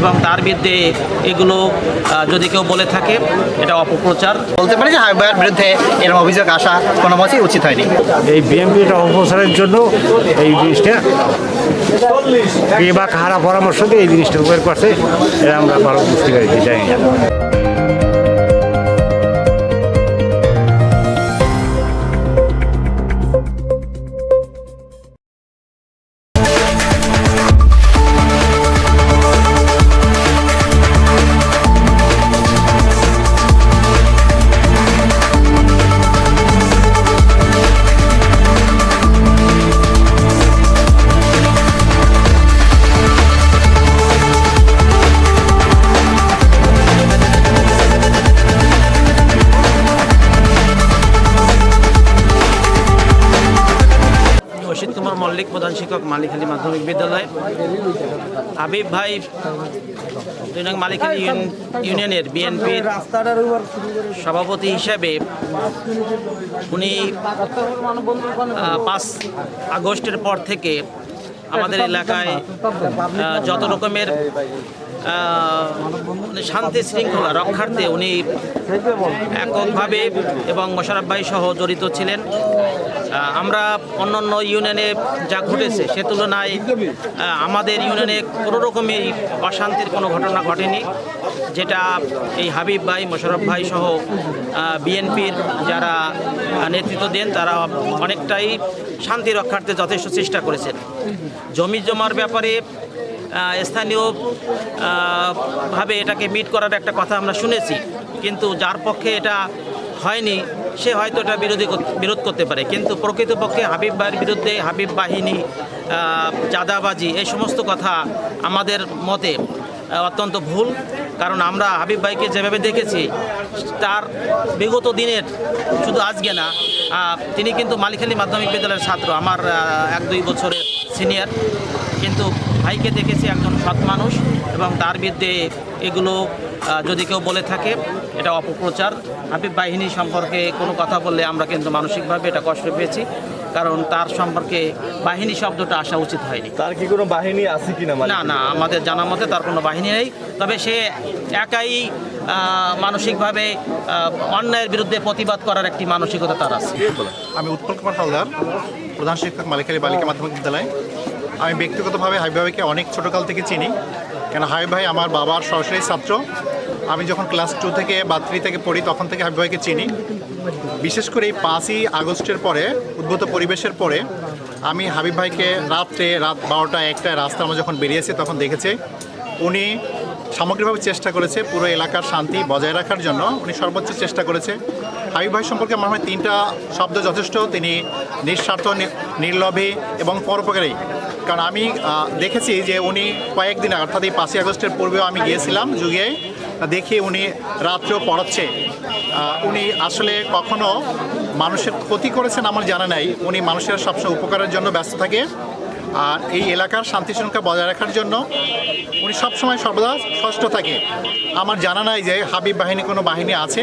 এবং তার বিরুদ্ধে এগুলো যদি কেউ বলে থাকে এটা অপপ্রচার। বলতে পারি যে হাবিব ভাইয়ের বিরুদ্ধে এরকম অভিযোগ আসা কোনো মতেই উচিত হয়নি। এই বিএনপিটা অপপ্রচারের জন্য এই জিনিসটা কে বা কাহারা পরামর্শ দিয়ে এই জিনিসটা বের করছে, এটা আমরা ভালো বুঝতে পারি, জানি না। অসিত কুমার মল্লিক, প্রধান শিক্ষক, মালিখালী মাধ্যমিক বিদ্যালয়। হাবিব ভাই 2 নং মালিখালী ইউনিয়নের বিএনপির সভাপতি হিসেবে উনি 5 আগস্টের পর থেকে আমাদের এলাকায় যত রকমের শান্তি শৃঙ্খলা রক্ষার্থে উনি এককভাবে এবং মোশাররফ ভাই সহ জড়িত ছিলেন। আমরা অন্যান্য ইউনিয়নে যা ঘটেছে সে তুলনায় আমাদের ইউনিয়নে কোনো রকমই অশান্তির কোনো ঘটনা ঘটেনি, যেটা এই হাবিব ভাই, মোশাররফ ভাই সহ বিএনপির যারা নেতৃত্ব দেন তারা অনেকটাই শান্তি রক্ষার্থে যথেষ্ট চেষ্টা করেছেন। জমি জমার ব্যাপারে স্থানীয় ভাবে এটাকে মিট করার একটা কথা আমরা শুনেছি, কিন্তু যার পক্ষে এটা হয়নি সে হয়তো এটা বিরোধ করতে পারে, কিন্তু প্রকৃতপক্ষে হাবিব ভাইয়ের বিরুদ্ধে হাবিব বাহিনী, চাঁদাবাজি এই সমস্ত কথা আমাদের মতে অত্যন্ত ভুল। কারণ আমরা হাবিব ভাইকে যেভাবে দেখেছি তার বিগত দিনের, শুধু আজকে না, তিনি কিন্তু মালিখালী মাধ্যমিক বিদ্যালয়ের ছাত্র, আমার 1-2 বছরের সিনিয়র, কিন্তু ভাইকে দেখেছি একজন সৎ মানুষ এবং তার বিরুদ্ধে এগুলো যদি কেউ বলে থাকে এটা অপপ্রচার। হাবিব বাহিনী সম্পর্কে কোনো কথা বললে আমরা কিন্তু মানসিকভাবে এটা কষ্ট পেয়েছি, কারণ তার সম্পর্কে বাহিনী শব্দটা আসা উচিত হয়নি। তার কি কোনো বাহিনী আছে কিনা? না, আমাদের জানা মতে তার কোনো বাহিনী নেই, তবে সে একাই মানসিকভাবে অন্যায়ের বিরুদ্ধে প্রতিবাদ করার একটি মানসিকতা তার আছে। আমি উৎপল কুমার হালদার, প্রধান শিক্ষক, মালিখালী বালিকা মাধ্যমিক বিদ্যালয়। আমি ব্যক্তিগতভাবে হাবিব ভাইকে অনেক ছোটোকাল থেকে চিনি, কেন হাবিব ভাই আমার বাবার সরাসরি ছাত্র। আমি যখন ক্লাস 2 থেকে বা 3 থেকে পড়ি তখন থেকে হাবিব ভাইকে চিনি। বিশেষ করে এই 5ই আগস্টের পরে, উদ্ভূত পরিবেশের পরে আমি হাবিব ভাইকে রাত 12টা 1টায় রাস্তা আমরা যখন বেরিয়েছি তখন দেখেছি উনি সামগ্রিকভাবে চেষ্টা করেছে পুরো এলাকার শান্তি বজায় রাখার জন্য, উনি সর্বোচ্চ চেষ্টা করেছে। হাবিব ভাই সম্পর্কে আমার হয় 3টা শব্দ যথেষ্ট, তিনি নিঃস্বার্থ, নির্লোভী এবং পরোপকারী। কারণ আমি দেখেছি যে উনি কয়েকদিন আগে, অর্থাৎ এই 5ই আগস্টের পূর্বেও আমি গিয়েছিলাম যুগে, দেখি উনি রাত্রেও পড়াচ্ছে। উনি আসলে কখনো মানুষের ক্ষতি করেছেন আমার জানা নাই, উনি মানুষের সবসময় উপকারের জন্য ব্যস্ত থাকে। আর এই এলাকার শান্তি শৃঙ্খলা বজায় রাখার জন্য উনি সবসময় সর্বদা ষষ্ঠ থাকে। আমার জানা নাই যে হাবিব বাহিনী কোনো বাহিনী আছে।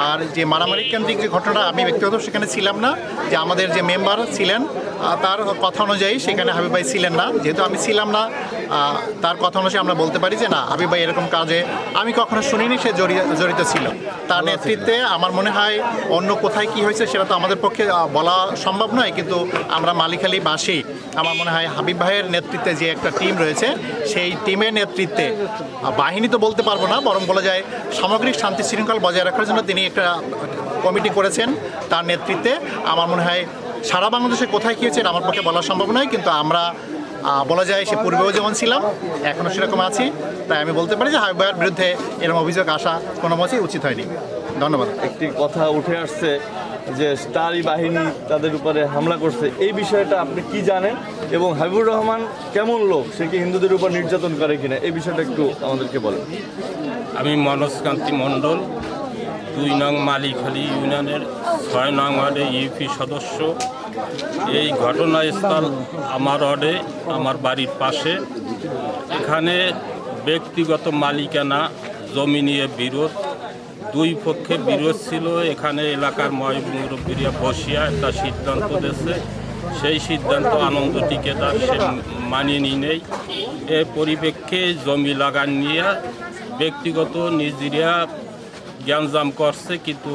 আর যে মারামারি কেন্দ্রিক যে ঘটনা, আমি ব্যক্তিগত সেখানে ছিলাম না, যে আমাদের যে মেম্বার ছিলেন তার কথা অনুযায়ী সেখানে হাবিব ভাই ছিলেন না। যেহেতু আমি ছিলাম না, তার কথা অনুযায়ী আমরা বলতে পারি যে না, হাবিব ভাই এরকম কাজে আমি কখনো শুনিনি সে জড়িত ছিল। তার নেতৃত্বে আমার মনে হয় অন্য কোথায় কি হয়েছে সেটা তো আমাদের পক্ষে বলা সম্ভব নয়, কিন্তু আমরা মালিখালীবাসী, আমার মনে হয় হাবিব ভাইয়ের নেতৃত্বে যে একটা টিম রয়েছে সেই টিমের নেতৃত্বে, বাহিনী তো বলতে পারবো না, বরং বলা যায় সামগ্রিক শান্তি শৃঙ্খলা বজায় রাখার জন্য তিনি একটা কমিটি করেছেন। তার নেতৃত্বে আমার মনে হয় সারা বাংলাদেশে কোথায় কী হয়েছে আমার পক্ষে বলা সম্ভব নয়, কিন্তু আমরা বলা যায় সে পূর্বেও যেমন ছিলাম এখনও সেরকম আছি। তাই আমি বলতে পারি যে হাবিব ভাইয়ের বিরুদ্ধে এরকম অভিযোগ আসা কোনো মতেই উচিত হয়নি। ধন্যবাদ। একটি কথা উঠে আসছে যে স্টারি বাহিনী তাদের উপরে হামলা করছে, এই বিষয়টা আপনি কি জানেন এবং হাবিবুর রহমান কেমন লোক, সে কি হিন্দুদের উপর নির্যাতন করে কিনা, এই বিষয়টা একটু আমাদেরকে বলেন। আমি মনোজকান্তি মণ্ডল, 2 নং মালিখালী ইউনিয়নের 6 নং ওয়ার্ডে ইউপি সদস্য। এই ঘটনাস্থল আমার ওয়ার্ডে, আমার বাড়ির পাশে। এখানে ব্যক্তিগত মালিকানা জমি নিয়ে বিরোধ, 2 পক্ষে বিরোধ ছিল। এখানে এলাকার মুরব্বীরা বসিয়া একটা সিদ্ধান্ত দিয়েছে সেই সিদ্ধান্ত আনন্দ টিকেদার সে মানিয়ে নেই। এর পরিপ্রেক্ষে জমি লাগান নিয়ে ব্যক্তিগত নিজেরা জ্ঞানজাম করছে, কিন্তু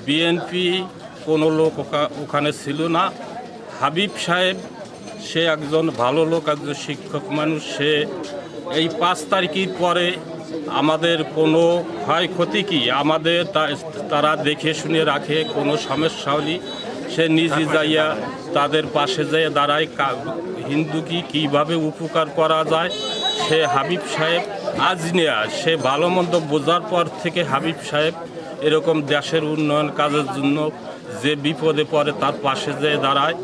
বিএনপি কোনো লোক ওখানে ছিল না। হাবিব সাহেব সে একজন ভালো লোক, একজন শিক্ষক মানুষ। সে এই 5 তারিখের পরে আমাদের কোনো ক্ষয়ক্ষতি কি আমাদের তারা দেখে শুনে রাখে, কোনো সমস্যা হলে সে নিজে যাইয়া তাদের পাশে যেয়ে দাঁড়ায়। হিন্দুকে কীভাবে উপকার করা যায় সে হাবিব সাহেব আজ নেয়া, সে ভালো মন্দ বোঝার পর থেকে হাবিব সাহেব এরকম দেশের উন্নয়ন কাজের জন্য যে বিপদে পড়ে তার পাশে যেয়ে দাঁড়ায়।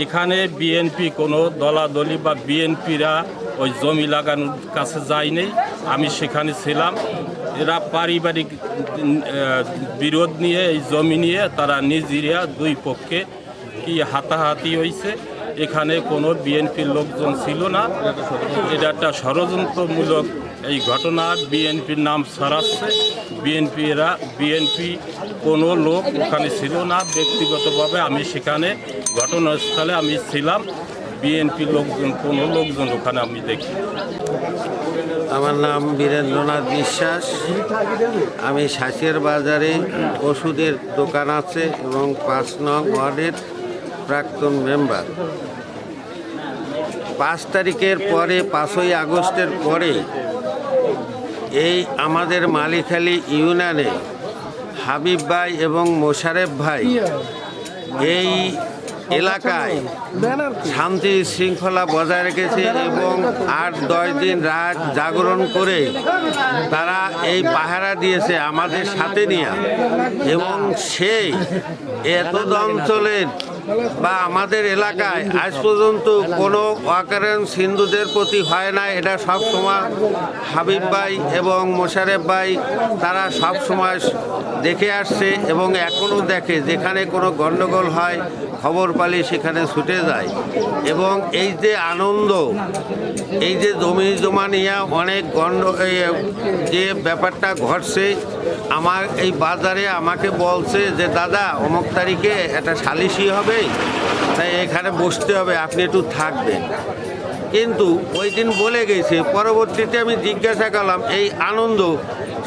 এখানে বিএনপি কোনো দলাদলি বা বিএনপিরা ওই জমি লাগানোর কাছে যায়নি। আমি সেখানে ছিলাম। এরা পারিবারিক বিরোধ নিয়ে এই জমি নিয়ে তারা নিজেরা দুই পক্ষে কি হাতাহাতি হয়েছে। এখানে কোনো বিএনপির লোকজন ছিল না। এটা একটা ষড়যন্ত্রমূলক এই ঘটনা। বিএনপির নাম ছড়াচ্ছে। বিএনপি কোনো লোক ওখানে ছিল না। ব্যক্তিগতভাবে আমি সেখানে ঘটনাস্থলে আমি ছিলাম। বিএনপি লোকজন কোনো লোকজন ওখানে আমি দেখি। আমার নাম বীরেন্দ্রনাথ বিশ্বাস। আমি শাঁসের বাজারে ওষুধের দোকান আছে এবং 5 নং ওয়ার্ডের প্রাক্তন মেম্বার। 5 তারিখের পরে 5ই আগস্টের পরে এই আমাদের মালিখালী ইউনিয়নে হাবিব ভাই এবং মোশারেফ ভাই এই এলাকায় শান্তি শৃঙ্খলা বজায় রেখেছে এবং 8-10 দিন রাত জাগরণ করে তারা এই পাহারা দিয়েছে আমাদের সাথে নিয়ে। এবং সেই এত অঞ্চলের বা আমাদের এলাকায় আজ পর্যন্ত কোনো অকারেন্স হিন্দুদের প্রতি হয় না। এটা সব সময় হাবিব ভাই এবং মোশারেফ ভাই তারা সব সময় দেখে আসছে এবং এখনও দেখে। যেখানে কোনো গণ্ডগোল হয় খবর পালি সেখানে ছুটে যায়। এবং এই যে আনন্দ, এই যে জমি জমা নিয়ে অনেক যে ব্যাপারটা ঘটছে, আমার এই বাজারে আমাকে বলছে যে দাদা অমুক তারিখে একটা সালিশি হবে, তাই এখানে বসতে হবে, আপনি একটু থাকবেন। কিন্তু ওই দিন বলে গেছে। পরবর্তীতে আমি জিজ্ঞাসা করলাম এই আনন্দ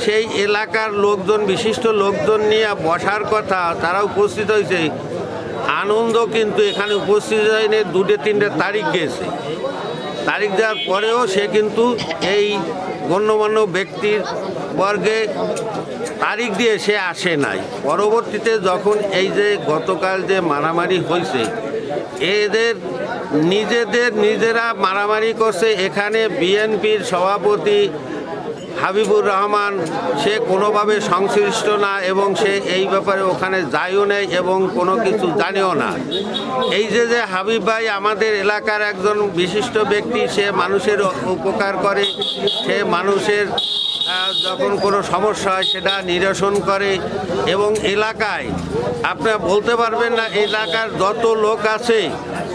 সেই এলাকার লোকজন, বিশিষ্ট লোকজন নিয়ে বসার কথা, তারা উপস্থিত হয়েছে। আনন্দ কিন্তু এখানে উপস্থিত হয়নি। 2-3 তারিখ গেছে। তারিখ দেওয়ার পরেও সে কিন্তু এই গণ্যমান্য ব্যক্তির বর্গে তারিখ দিয়ে সে আসে নাই। পরবর্তীতে যখন এই যে গতকাল যে মারামারি হয়েছে, এদের নিজেরা মারামারি করছে। এখানে বিএনপির সভাপতি হাবিবুর রহমান সে কোনোভাবে সংশ্লিষ্ট না এবং সে এই ব্যাপারে ওখানে যায়ও নেই এবং কোনো কিছু জানেও না। এই যে হাবিব ভাই আমাদের এলাকার একজন বিশিষ্ট ব্যক্তি, সে মানুষের উপকার করে, সে মানুষের যখন কোনো সমস্যা হয় সেটা নিরসন করে। এবং এলাকায় আপনারা বলতে পারবেন না, এলাকার যত লোক আছে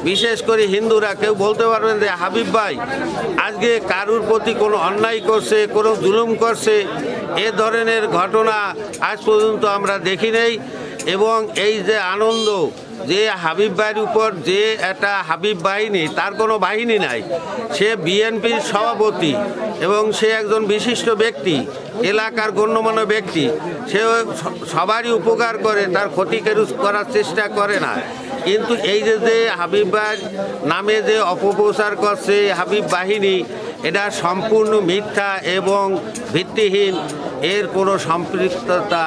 বিশেষ করে হিন্দুরা, কেউ বলতে পারবেন যে হাবিব ভাই আজকে কারুর প্রতি কোনো অন্যায় করছে, কোনো জুলুম করছে, এ ধরনের ঘটনা আজ পর্যন্ত আমরা দেখি নেই। এবং এই যে আনন্দ, যে হাবিব ভাইয়ের উপর যে একটা হাবিব বাহিনী, তার কোনো বাহিনী নাই, সে বিএনপির সভাপতি এবং সে একজন বিশিষ্ট ব্যক্তি, এলাকার গণ্যমান্য ব্যক্তি। সে সবারই উপকার করে, তার ক্ষতি করার চেষ্টা করে না। কিন্তু এই যে হাবিব ভাইয়ের নামে যে অপপ্রচার করছে হাবিব বাহিনী, এটা সম্পূর্ণ মিথ্যা এবং ভিত্তিহীন। এর কোনো সম্পৃক্ততা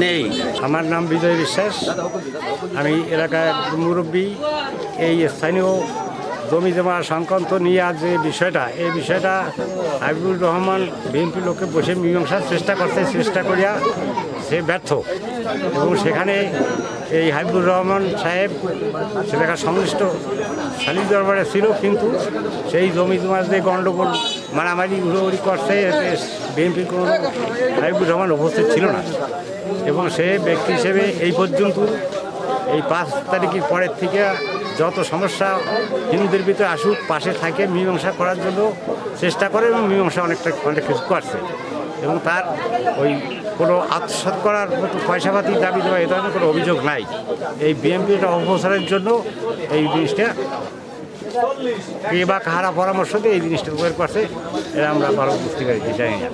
নেই। আমার নাম বিজয় বিশ্বাস। আমি এলাকার মুরব্বী। এই স্থানীয় জমি জমা সংক্রান্ত নিয়ে আজ যে বিষয়টা, এই বিষয়টা হাবিবুর রহমান বিএনপি লোককে বসে মীমাংসার চেষ্টা করিয়া সে ব্যর্থ। এবং সেখানে এই হাবিবুর রহমান সাহেব সেখানে সংশ্লিষ্ট সালিশ দরবারে ছিল, কিন্তু সেই জমি জমার যে গণ্ডগোল মারামারি ঘুরোঘুরি করছে, এতে বিএনপির কোনো হাবিবুর রহমান উপস্থিত ছিল না। এবং সে ব্যক্তি হিসেবে এই পর্যন্ত এই 5 তারিখের পরের থেকে যত সমস্যা হিন্দুদের ভিতরে আসুক, পাশে থাকে মীমাংসা করার জন্য চেষ্টা করে এবং মীমাংসা অনেক কিছু করছে। এবং তার ওই কোনো আত্মসাৎ করার মতো পয়সাপাতি দাবি দেওয়া এ ধরনের কোনো অভিযোগ নাই। এই বিএনপিটা অপপ্রচারের জন্য এই জিনিসটা কে বা কাহারা পরামর্শ দিয়ে এই জিনিসটা বের করছে, এটা আমরা ভালো বুঝতে পারি, জানি না।